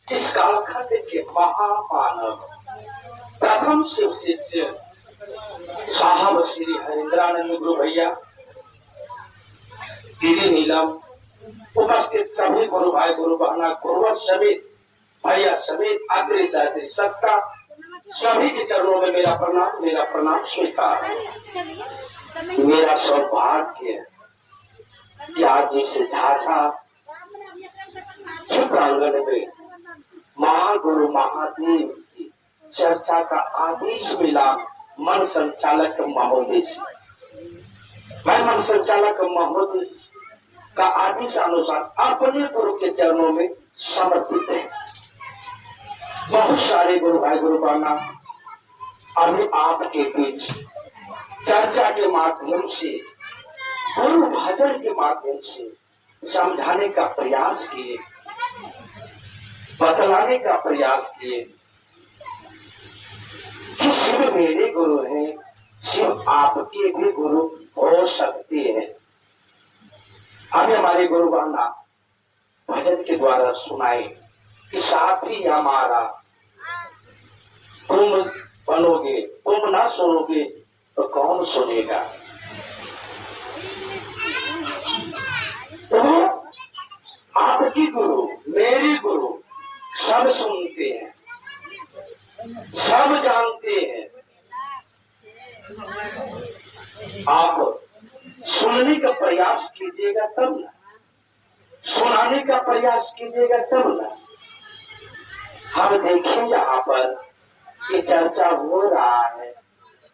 इस कालखंड के महामानव प्रथम शिव शिष्य साहब श्री हरिंद्रानंद गुरु भैया, दीदी नीलम, उपस्थित सभी गुरु भाई गुरु बहना, गुरुवर समेत भैया समेत अग्रदात्री सबका सभी के चरणों में मेरा प्रणाम स्वीकार है। मेरा सौभाग्य है कि आज जैसे झाझा प्रांगण में महागुरु महादेव की चर्चा का आदेश मिला मन संचालक महोदय से। मैं मन संचालक महोदय का आदेश अनुसार अपने गुरु के चरणों में समर्पित है। बहुत सारे गुरु भाई गुरु बहना अभी आपके बीच चर्चा के माध्यम से, गुरु भजन के माध्यम से समझाने का प्रयास किए, बतलाने का प्रयास किए कि शिव मेरे गुरु हैं, शिव आपके भी गुरु हो सकते हैं। अभी हमारे गुरु बहना भजन के द्वारा सुनाए कि साथी हमारा तुम बनोगे, तुम ना सुनोगे तो कौन सुनेगा। तो आपकी गुरु मेरे गुरु सब सुनते हैं, सब जानते हैं। आप सुनने का प्रयास कीजिएगा तब ना, सुनाने का प्रयास कीजिएगा तब ना। हम देखें यहाँ पर ये चर्चा हो रहा है,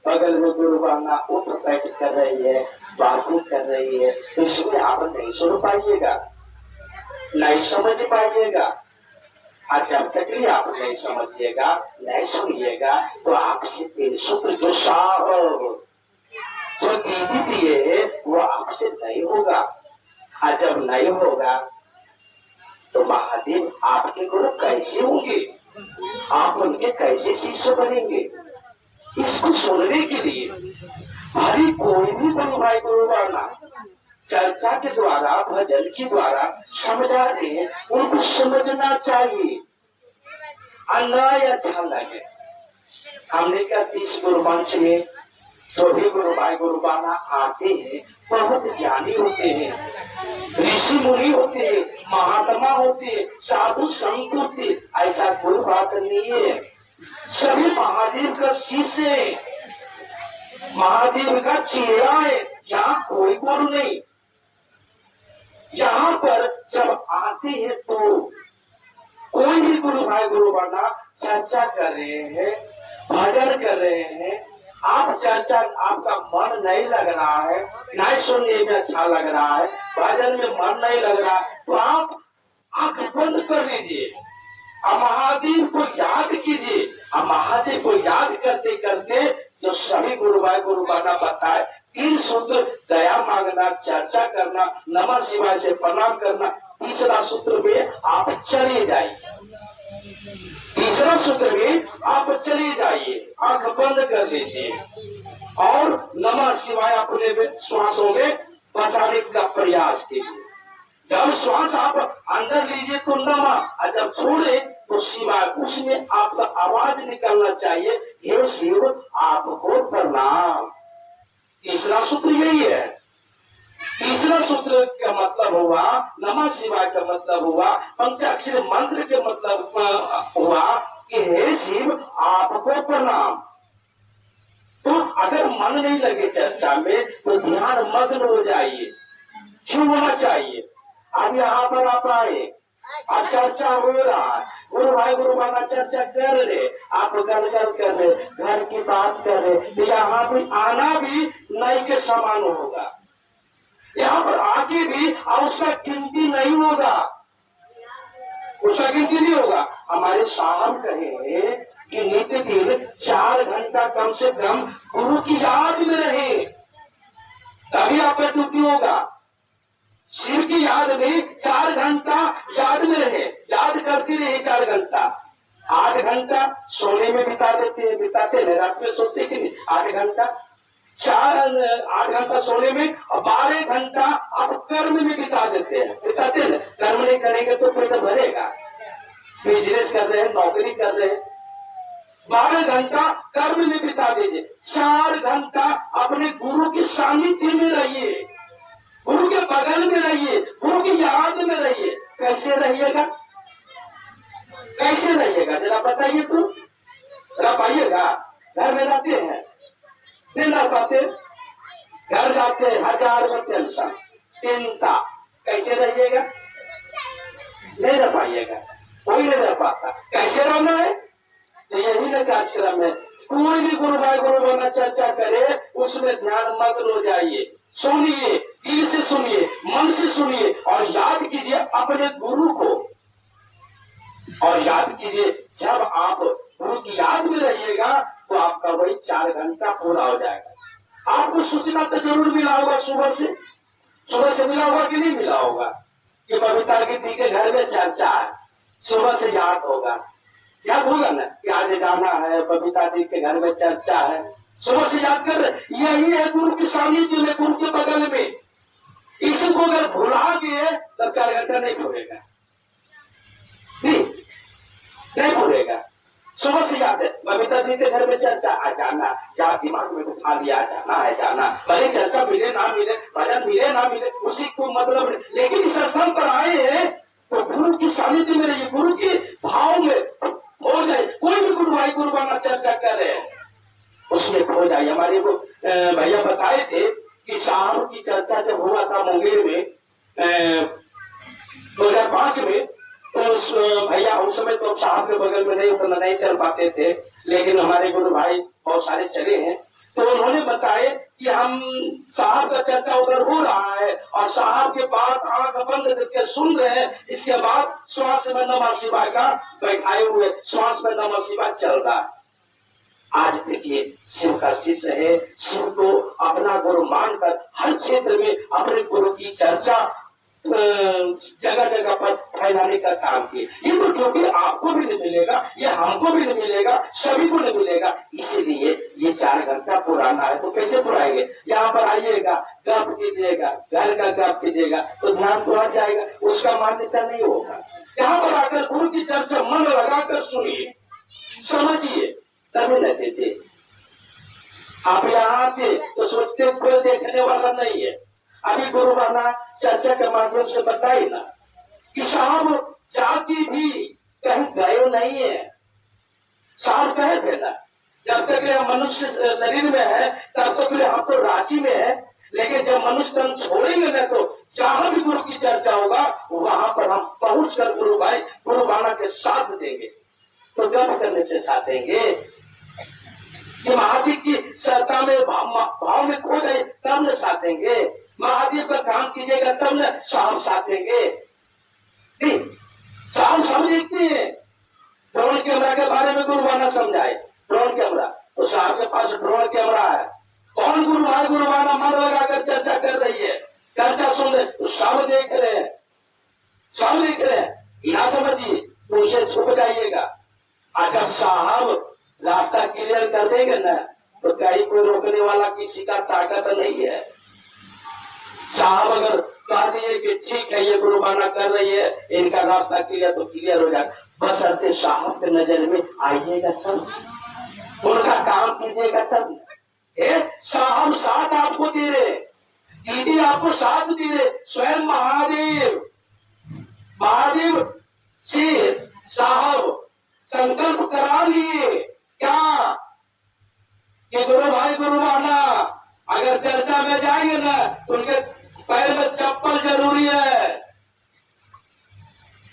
बगल में गुरु बहना उठ बैठ कर रही है, बातें कर रही है, इसमें आप नहीं सुन पाइएगा, नहीं समझ पाइएगा। और जब तक ही आप नहीं समझिएगा, नहीं सुनिएगा, तो आपसे 3 सूत्र जो साहब जो दीदी दिए वो आपसे नहीं होगा। और जब नहीं होगा तो महादेव आपके गुरु कैसे होंगे, आप उनके कैसे शिष्य बनेंगे। इसको सुनने के लिए भले कोई भी गुरु भाई गुरु बहना चर्चा के द्वारा भजन के द्वारा समझा रहे, उनको समझना चाहिए, अन्याय अच्छा लगे। हमने कहा इस गुरु मंच में जो भी गुरु भाई गुरु बहना आते हैं बहुत ज्ञानी होते हैं, ऋषि मुनि होते हैं, महात्मा होते हैं, साधु संत होते, ऐसा कोई बात नहीं है। सभी महादेव का शिष्य है, महादेव का चेहरा है, यहाँ कोई गुरु नहीं। यहाँ पर जब आते हैं तो कोई भी गुरु भाई गुरु बहना चर्चा कर रहे हैं, भजन कर रहे हैं, आप चर्चा आपका मन नहीं लग रहा है, नहीं सुनने में अच्छा लग रहा है, भजन में मन नहीं लग रहा है, तो आप आंख बंद कर लीजिए, महादेव को याद कीजिए। महादेव को याद करते करते जो सभी गुरु भाई गुरु बहना बताए 3 सूत्र, दया मांगना, चर्चा करना, नमः शिवाय से प्रणाम करना, तीसरा सूत्र में आप चले जाइए, तीसरा सूत्र में आप चले जाइए, आंख बंद कर लीजिए और नमः शिवाय अपने श्वासों में बसाने का प्रयास कीजिए। जब श्वास आप अंदर लीजिए तो नमः, और जब छोड़े तो शिवाय, उसमें आपका आवाज निकलना चाहिए, हे शिव आपको प्रणाम। तीसरा सूत्र यही है। तीसरा सूत्र का मतलब हुआ, नमः शिवाय का मतलब हुआ, पंचाक्षरी मंत्र के मतलब हुआ कि हे शिव आपको प्रणाम। तो अगर मन नहीं लगे चर्चा में तो ध्यान मग्न हो जाइए, क्यों होना चाहिए। अब यहाँ पर आप आए, चर्चा हो रहा है, गुरु भाई गुरु बहना चर्चा कर रहे, आप गलगल कर रहे, घर की बात कर रहे, तो यहाँ भी आना भी नई के समान होगा, यहाँ पर आगे भी उसका गिनती नहीं होगा, उसका गिनती नहीं होगा। हमारे साहब कहे कि नित्य दिन 4 घंटा कम से कम गुरु की याद में रहे, तभी आपका ड्यूटी होगा। शिव की याद में 4 घंटा याद में रहे, याद करती रहे 4 घंटा। 8 घंटा सोने में बिताते हैं, रात में सोते कि नहीं, 8 घंटा 8 घंटा सोने में और 12 घंटा आप कर्म में बिताते हैं। कर्म नहीं करेंगे तो पेट भरेगा, बिजनेस कर रहे हैं, नौकरी कर रहे हैं, 12 घंटा कर्म में बिता दीजिए, 4 घंटा अपने गुरु के सानिध्य में रहिए, गुरु के बगल में रहिए, गुरु की याद में रहिए। कैसे रहिएगा, कैसे रहिएगा जरा बताइए तो। रह पाइएगा? घर में रहते हैं, नहीं रह पाते, घर जाते हैं, 1000 टेंशन, चिंता, कैसे रहिएगा? नहीं रह पाइएगा, कोई नहीं रह पाता। कैसे रहना है? तो यही ना कार्यक्रम है। कोई भी गुरु भाई गुरु बना चर्चा करे, उसमें ध्यान मग्न हो जाइए, सुनिए, दिल से सुनिए, मन से सुनिए और याद कीजिए अपने गुरु को। और याद कीजिए, जब आप गुरु की याद में रहिएगा तो आपका वही 4 घंटा पूरा हो जाएगा। आपको सूचना तो जरूर मिला होगा, सुबह से मिला होगा कि नहीं मिला होगा कि बबीता दीदी के घर में चर्चा है, सुबह से याद होगा ना कि आज जाना है, बबीता दी के घर में चर्चा है, सुबह से याद कर रहे। यही है गुरु की सानिध्य में, गुरु के बगल में। इसको अगर भुला गए तो 4 घंटा नहीं भूलेगा, नहीं भूलेगा। सुबह से याद है, बबीता दी के घर में चर्चा, आ जाना, याद दिमाग में उठा लिया, जाना है जाना, भले चर्चा मिले ना मिले, भजन मिले ना मिले, उसी को मतलब नहीं। लेकिन इस स्थान पर आए हैं तो गुरु की सानिध्य में रहिए, गुरु के भाव में हो जाए। कोई भी गुरु भाई गुरु बना चर्चा कर रहे हैं, उसमें खो जाए। हमारे को भैया बताए थे कि साहब की चर्चा जब हुआ था मुंगेर में 2005 में, तो भैया उस समय तो साहब के बगल में नहीं, उतना नहीं चल पाते थे, लेकिन हमारे गुरु भाई बहुत सारे चले हैं। तो उन्होंने बताए कि हम साहब का चर्चा उधर हो रहा है और साहब के बाद आंख बंद करके सुन रहे हैं, इसके बाद श्वास में नमः शिवाय का बैठाए हुए, श्वास में नमः शिवाय चल रहा है। आज देखिए, शिव का शिष्य है, शिव को अपना गुरु मानकर हर क्षेत्र में अपने गुरु की चर्चा जगह जगह पर फैलाने का काम किए। ये तो क्योंकि आपको भी नहीं मिलेगा, ये हमको भी नहीं मिलेगा, सभी को नहीं मिलेगा। इसीलिए ये 4 घंटा पुराना है। तो कैसे पुराएंगे? यहाँ पर आइएगा, गप कीजिएगा, घर का गप कीजिएगा तो ध्यान तो हट जाएगा, उसका मान्यता नहीं होगा। यहाँ पर आकर गुरु की चर्चा मन लगाकर सुनिए, समझिए, तभी न देते। आप यहाँ आते तो सोचते कोई देखने वाला नहीं है। अभी गुरु बना चर्चा के माध्यम से बताई ना कि साहब जाति भी कहीं गए नहीं है। साहब कहे थे ना, जब तक ये मनुष्य शरीर में है तब तक हम तो रांची में है, लेकिन जब मनुष्य तन छोड़ेंगे ना तो जहां भी गुरु की चर्चा होगा वहां पर हम पहुंच कर गुरु भाई गुरु बाना के साथ देंगे। तो गर्व करने से साथ देंगे कि महादेव की सत्ता में भाव में खो जाए तब न साथ देंगे। महादेव का काम कीजिएगा तब न साहब साथ देंगे। साहब सब देखते हैं। ड्रोन कैमरा के बारे में गुरु बाना समझाए, ड्रोन कैमरा, तो साहब के पास ड्रोन कैमरा है। कौन गुरु भाई गुरु बाना मन लगाकर चर्चा कर रही है, चर्चा सुन रहे, सब देख रहे हैं, सब देख रहे हैं। ना समझिए, उनसे छुप जाइएगा। अच्छा, साहब रास्ता क्लियर कर देंगे ना तो कहीं कोई रोकने वाला किसी का ताकत नहीं है। साहब अगर कह दिए कि ठीक है ये गुरु बाना कर रही है, इनका रास्ता क्लियर, तो क्लियर हो जाएगा। बस अर्थे साहब के नजर में आइएगा तब, उनका काम कीजिएगा तब। साहब साथ आपको दे रहे, दीदी आपको साथ दे रहे, स्वयं महादेव से साहब संकल्प करा लिए क्या कि गुरु भाई गुरु बाना अगर चर्चा में जाएंगे ना तो उनके पैर में चप्पल जरूरी है,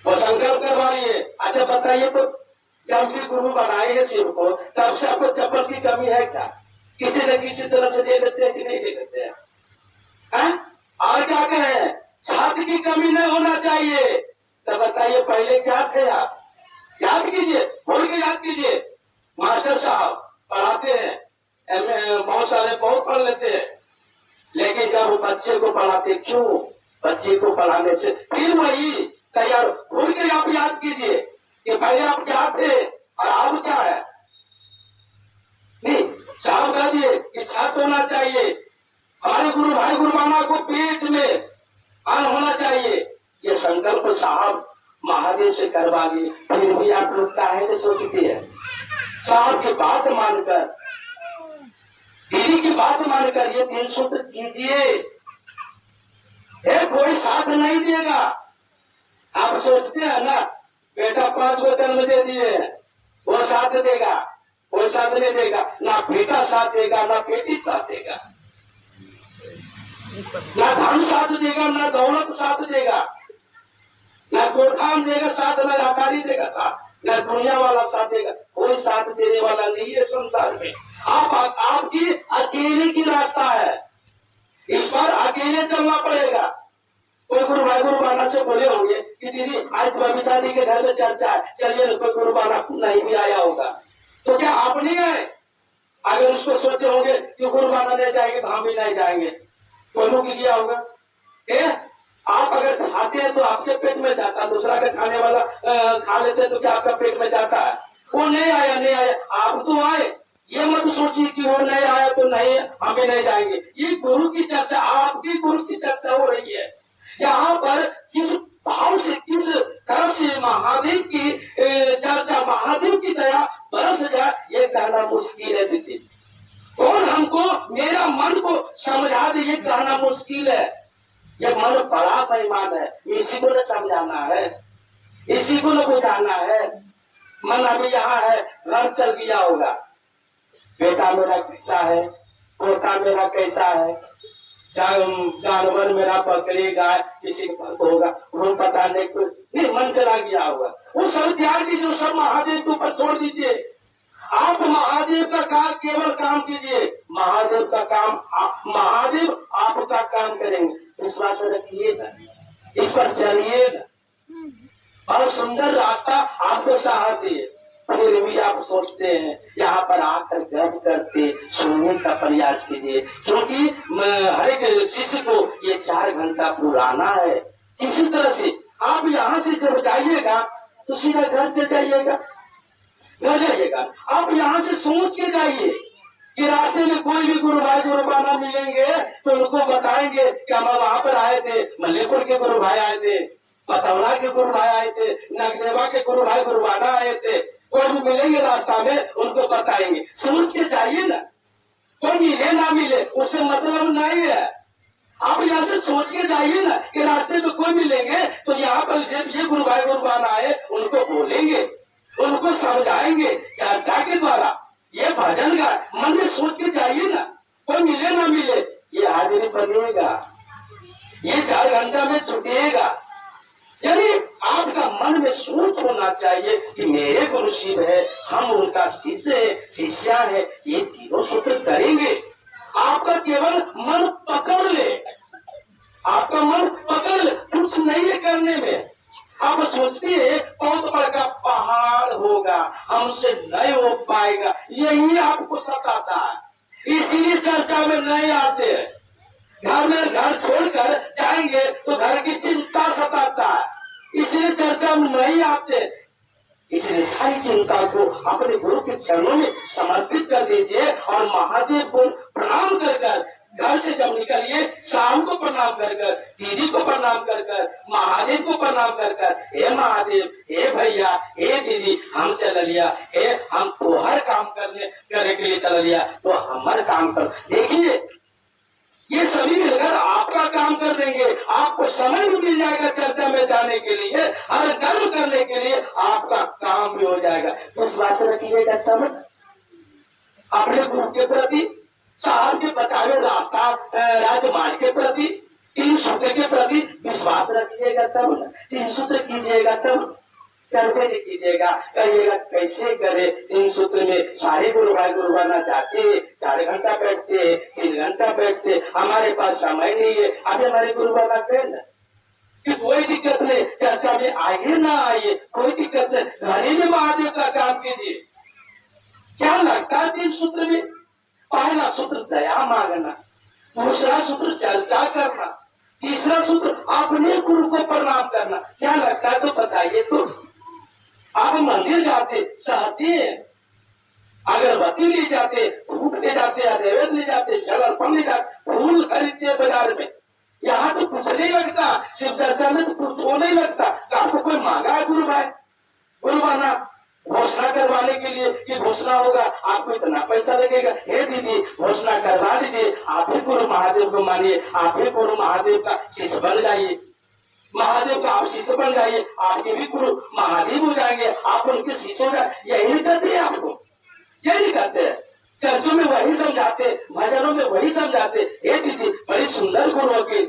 वो संकल्प करवा लिए। अच्छा बताइए, तो जब से गुरु बनाए हैं शिव को तब से आपको चप्पल की कमी है क्या? किसी न किसी तरह से दे देते हैं कि नहीं दे देते हैं? और क्या कहें, छात्र की कमी नहीं होना चाहिए। तो बताइए पहले क्या थे आप? याद कीजिए, भूल के याद कीजिए। मास्टर साहब पढ़ाते हैं, बहुत सारे बहुत पढ़ लेते हैं, लेकिन जब बच्चे को पढ़ाते, क्यों? बच्चे को पढ़ाने से फिर वही तैयार। भूल के आप याद कीजिए कि पहले आप क्या थे और अब क्या है। नहीं, साहब कह दिए कि छात्र होना चाहिए, हमारे गुरु भाई गुरु बाना को पेट में अन्न होना चाहिए। ये संकल्प साहब महादेव से करवाइए, फिर भी आप लोग काहे नहीं सोचते हैं? साहब की बात मानकर, दीदी की बात मानकर ये 3 सूत्र कीजिए। कोई साथ नहीं देगा। आप सोचते हैं ना, बेटा 5 को जन्म दे दिए, वो साथ देगा, वो साथ नहीं देगा। ना बेटा साथ देगा, ना बेटी साथ देगा, ना धन साथ देगा, ना दौलत साथ देगा, ना कोठान देगा साथ, ना अकाली देगा साथ, ना दुनिया वाला साथ देगा। कोई साथ देने वाला नहीं है संसार में। आपकी अकेले की रास्ता है, इस पर अकेले चलना पड़ेगा। कोई गुरु भाई गुरुबाना से बोले होंगे कि दीदी आज बबीता दी के घर में चर्चा है, चलिए ना। कोई गुरुबाना नहीं भी आया होगा तो क्या आप नहीं आए? अगर उसको सोचे होंगे कि गुरुबाना नहीं जाएंगे तो हम भी नहीं जाएंगे, कोई लोग किया होगा? आप अगर खाते हैं तो आपके पेट में जाता, दूसरा का खाने वाला खा लेते तो क्या आपका पेट में जाता है? वो नहीं आया, नहीं आया, आप तो आए। ये मत सोचिए कि वो नहीं आया तो नहीं, हम भी नहीं जाएंगे। ये गुरु की चर्चा, आपकी गुरु की चर्चा हो रही है। यहाँ पर किस भाव से, किस तरह से महादेव की चर्चा, महादेव की दया बरस जाए, ये कहना मुश्किल है दीदी। कौन हमको मेरा मन को समझा दे, ये कहना मुश्किल है। ये मन बड़ा बेईमान है, इसी को न समझाना है, इसी को न बुझाना है। मन अभी यहाँ है, घर चल गया होगा, बेटा मेरा कैसा है, पोता मेरा कैसा है, जानवर मेरा बकरी गाय किसी के पास होगा, वो पता नहीं, मन चला गया होगा। वो सब त्याग दीजिए, सब महादेव के ऊपर छोड़ दीजिए। आप महादेव का काम, केवल काम कीजिए, महादेव का काम, महादेव आपका काम करेंगे। विश्वास रखिएगा, इस पर चलिएगा, और सुंदर रास्ता आपको साहस दिए। फिर भी आप सोचते हैं यहाँ पर आकर गर्व करते सोने का प्रयास कीजिए, क्योंकि हर एक शिष्य को ये 4 घंटा पुराना है। किसी तरह से आप यहाँ से जब जाइएगा तो सीधा घर से जाइएगा, घर जाइएगा। आप यहाँ से सोच के जाइए कि रास्ते में कोई भी गुरु भाई गुरुबाना मिलेंगे तो उनको बताएंगे कि हम वहां पर आए थे, मल्लेपुर के गुरु भाई आए थे, पतौरा के गुरु भाई आए थे, नगदेवा के गुरु भाई गुरुबाना आए थे। कोई भी मिलेंगे रास्ता में उनको बताएंगे। सोच के जाइए ना, कोई मिले ना मिले उससे मतलब नहीं है। आप यहाँ से सोच के जाइए ना कि रास्ते में कोई मिलेंगे तो यहाँ पर ये गुरु भाई गुरुबाना आए, उनको बोलेंगे, उनको समझाएंगे चर्चा के द्वारा। ये भजन का मन में सोच के जाइए ना, कोई मिले ना मिले, ये हाजिरी बनेगा, ये 4 घंटा में छुटेगा। यानी आपका मन में सोच होना चाहिए कि मेरे गुरु शिव है, हम उनका शिष्य है, शिष्या है, ये 3 सूत्र करेंगे। आपका केवल मन पकड़ ले, आपका मन पकड़ ले, कुछ नहीं है करने में। आप सोचते हैं बहुत बड़ा पहाड़ होगा, हमसे नहीं हो पाएगा, यही आपको सताता है, इसीलिए चर्चा में नहीं आते। घर में घर छोड़कर जाएंगे तो घर की चिंता सताता है, इसलिए चर्चा में नहीं आते। इसलिए सारी चिंता को अपने गुरु के चरणों में समर्पित कर दीजिए और महादेव को प्रणाम कर कर घर से जब निकलिए, शाम को प्रणाम कर कर, दीदी को प्रणाम कर कर, महादेव को प्रणाम कर कर, हे महादेव, हे भैया, हे दीदी, हम चल लिया, हे हम तो हर काम करने के लिए चल लिया, तो हमारे काम कर। देखिए ये सभी मिलकर आपका काम कर देंगे, आपको समय भी मिल जाएगा चर्चा में जाने के लिए, हर कर्म करने के लिए आपका काम भी हो जाएगा। इस बात से रखिएगा तब अपने गुरु के प्रति, साहब के बताए रास्ता राजमार्ग के प्रति, 3 सूत्र के प्रति विश्वास रखिएगा तब, 3 सूत्र कीजिएगा तब, करके नहीं कीजिएगा। कहिएगा कैसे करे, 3 सूत्र में सारे गुरु भाई गुरुबाना जाते, 4 घंटा बैठते, 3 घंटा बैठते, हमारे पास समय नहीं है। अभी हमारे गुरुबाना कहें ना कि कोई दिक्कत नहीं, चर्चा में आइए ना आइए, कोई दिक्कत नहीं, घरे में महादेव का काम कीजिए। क्या लगता है 3 सूत्र में? पहला सूत्र दया मांगना, दूसरा सूत्र चर्चा करना, तीसरा सूत्र अपने गुरु को प्रणाम करना। क्या लगता है तो बताइए। तो आप मंदिर जाते, सहते, अगरबत्ती ले जाते, धूप ले जाते, नैवेद्य ले जाते, जल अर्पण ले जाते, फूल खरीदते बाजार में, यहाँ तो कुछ नहीं लगता, शिव चर्चा में तो कुछ हो नहीं लगता। तो आपको कोई मांगा है गुरु भाई, गुरु बना घोषणा करवाने के लिए कि घोषणा होगा आपको इतना पैसा लगेगा, हे दीदी घोषणा करवा दीजिए, आप ही गुरु महादेव को मानिए, आप ही गुरु महादेव का शिष्य बन जाइए, महादेव का आप शिष्य बन जाइए, आपके भी गुरु महादेव हो जाएंगे, आप उनके शिष्य हो जाए। यही नहीं कहते हैं आपको, यही कहते हैं। चर्चों में वही समझाते, भजनों में वही समझाते, हे दीदी बड़ी सुंदर गुरु की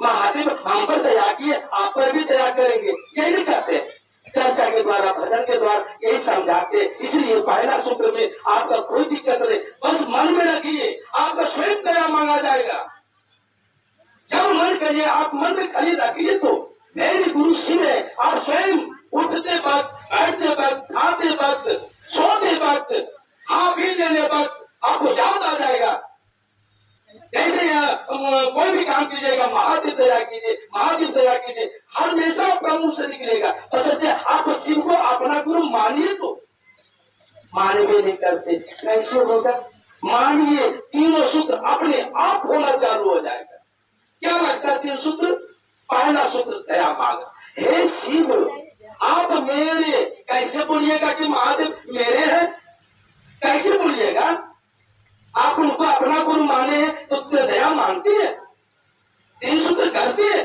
महादेव हम पर दया किए, आप पर भी दया करेंगे, यही नहीं कहते। चर्चा के द्वारा भजन के द्वारा यही समझाते। इसलिए पहला सूत्र में आपका कोई दिक्कत नहीं, बस मन में रखिए आपका स्वयं दया मांगा जाएगा। जब मन करिए आप मन में खाली रखिए तो मेरे गुरु शिव है। आप स्वयं उठते वक्त, बैठते वक्त, खाते वक्त, सोते वक्त, खा पी लेने वक्त आपको याद आ जाएगा। जैसे कोई भी काम कीजिएगा महादेव दया कीजिए, महादेव दया कीजिए, हमेशा आपका मुंह से निकलेगा। असल आप शिव को अपना गुरु मानिए तो मानवे नहीं करते, कैसे होगा? मानिए तीनों सूत्र अपने आप होना चालू हो जाएगा। क्या लगता है तीन सूत्र? पहला सूत्र दया मांगा, हे शिव आप मेरे, कैसे बोलिएगा कि महादेव मेरे हैं? कैसे बोलिएगा? आप उनको अपना गुरु माने तो दया मानती है, तीन सूत्र करती है,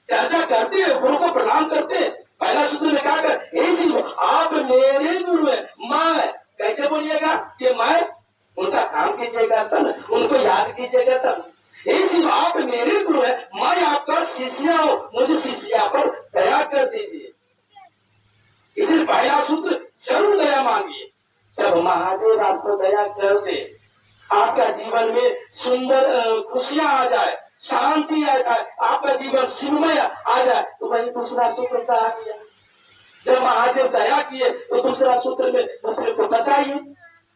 चर्चा करती है, गुरु को प्रणाम करते हैं। पहला सूत्र में क्या कर, हे शिव आप मेरे गुरु है, मैं कैसे बोलिएगा कि मैं, उनका काम कीजिएगा तब, उनको याद कीजिएगा तब। हे शिव आप मेरे गुरु है, मैं आपका शिष्य हूं, मुझे शिष्या पर दया कर दीजिए। इसलिए पहला सूत्र जरूर दया मांगिए। जब महादेव आपको दया कर दे, आपका जीवन में सुंदर खुशियां आ जाए, शांति आ जाए, आपका जीवन शिवमय आ जाए, तो वही दूसरा सूत्र का आ गया। जब महादेव दया किए तो दूसरा सूत्र में दूसरे को बताइए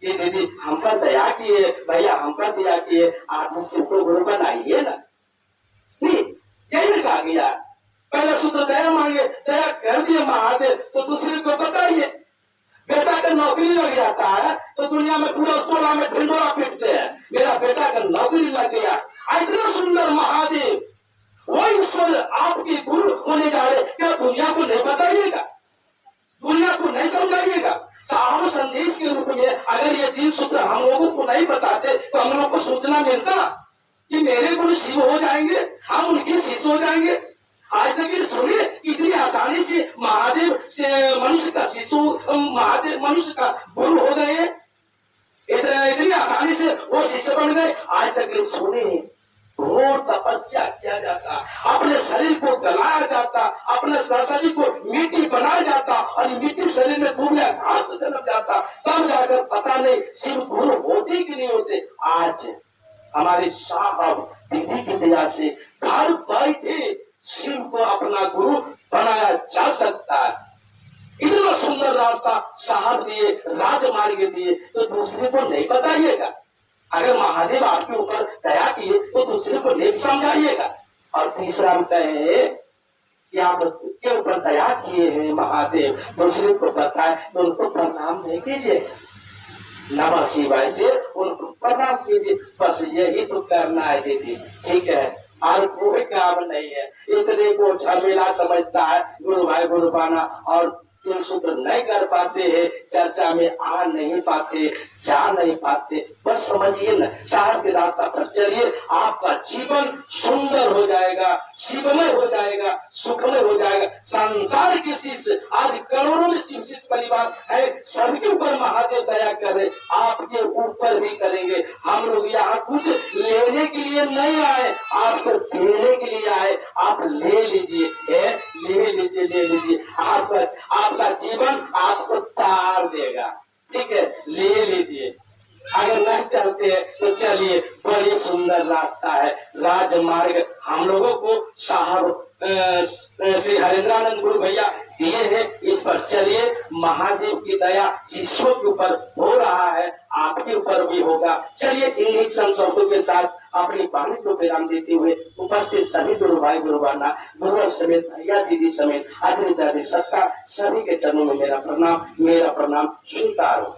कि दीदी हम पर दया किए, भैया हम पर दया किए, आप मुझसे को गुरु बनाइए ना। नहीं, यही कहा गया। पहला सूत्र दया मांगे, दया कर दिए महादेव तो दूसरे को बताइए। बेटा का नौकरी लग जाता है तो दुनिया में पूरा टोला में ढिंडोरा पीटते हैं, मेरा बेटा का नौकरी लग गया। इतना सुंदर महादेव, वो ईश्वर आपके गुरु होने जा रहे, क्या दुनिया को नहीं बताइएगा? दुनिया को नहीं समझाइएगा? साहब संदेश के रूप में अगर ये तीन सूत्र हम लोगों को नहीं बताते तो हम लोगों को सूचना मिलता कि मेरे गुरु शिव हो जाएंगे, हम उनके शिष्य हो जाएंगे। आज तक ये सुनिए कितनी आसानी से महादेव से मनुष्य का शिशु, महादेव मनुष्य का गुरु हो गए, इतनी आसानी से वो शिष्य बन गए। आज तक ये सुनिए घोर तपस्या किया जाता, अपने शरीर को गलाया जाता, अपने शरीर को मिट्टी बनाया जाता और मिट्टी शरीर में दूबला घास जन्म जाता, तब जाकर पता नहीं शिव गुरु होते कि नहीं होते। आज हमारे साहब दीदी की दया से घर बैठे शिव को अपना गुरु बनाया जा सकता है। इतना सुंदर रास्ता साहब दिए, राजमार्ग दिए, तो दूसरे को नहीं बताइएगा। अगर महादेव आपके ऊपर दया किए तो दूसरे को नहीं समझाइएगा। और तीसरा हम कहे कि आप के ऊपर दया किए हैं महादेव, दूसरे को बताए तो उनको प्रणाम नहीं कीजिए, नमः शिवाय से उनको प्रणाम कीजिए। बस यही तो करना है दीदी, ठीक है, और कोई काम नहीं है। इतने को झमेला समझता है गुरु भाई गुरु बाना, और तीन सूत्र नहीं कर पाते हैं, चर्चा में आ नहीं पाते, जा नहीं पाते। बस समझिए न, चार के रास्ता पर चलिए, आपका जीवन सुंदर हो जाएगा, शिवमय हो जाएगा, सुखमय हो जाएगा। संसार के शिष्य आज करोड़ों में शिष्य परिवार है, सबके ऊपर महादेव दया करे, आपके ऊपर भी करेंगे। हम लोग यहाँ कुछ लेने के लिए नहीं आए, आपको देने के लिए आए। आप ले लीजिए, ले लीजिए, ले लीजिए, आपका जीवन आपको तार देगा, ठीक है, ले लीजिए। अगर नहीं चलते हैं तो चलिए, बड़ी सुंदर रास्ता है, राजमार्ग हम लोगों को साहब श्री हरेंद्रानंद गुरु भैया दिए हैं, इस पर चलिए। महादेव की दया शिष्यों के ऊपर हो रहा है, आपके ऊपर भी होगा। चलिए इन्हीं संशोधों के साथ अपनी वाणी को विराम देते हुए उपस्थित सभी गुरु भाई गुरु बहना, गुरु समेत भैया दीदी समेत आदि सत्ता सभी के चरणों में मेरा प्रणाम स्वीकार हो।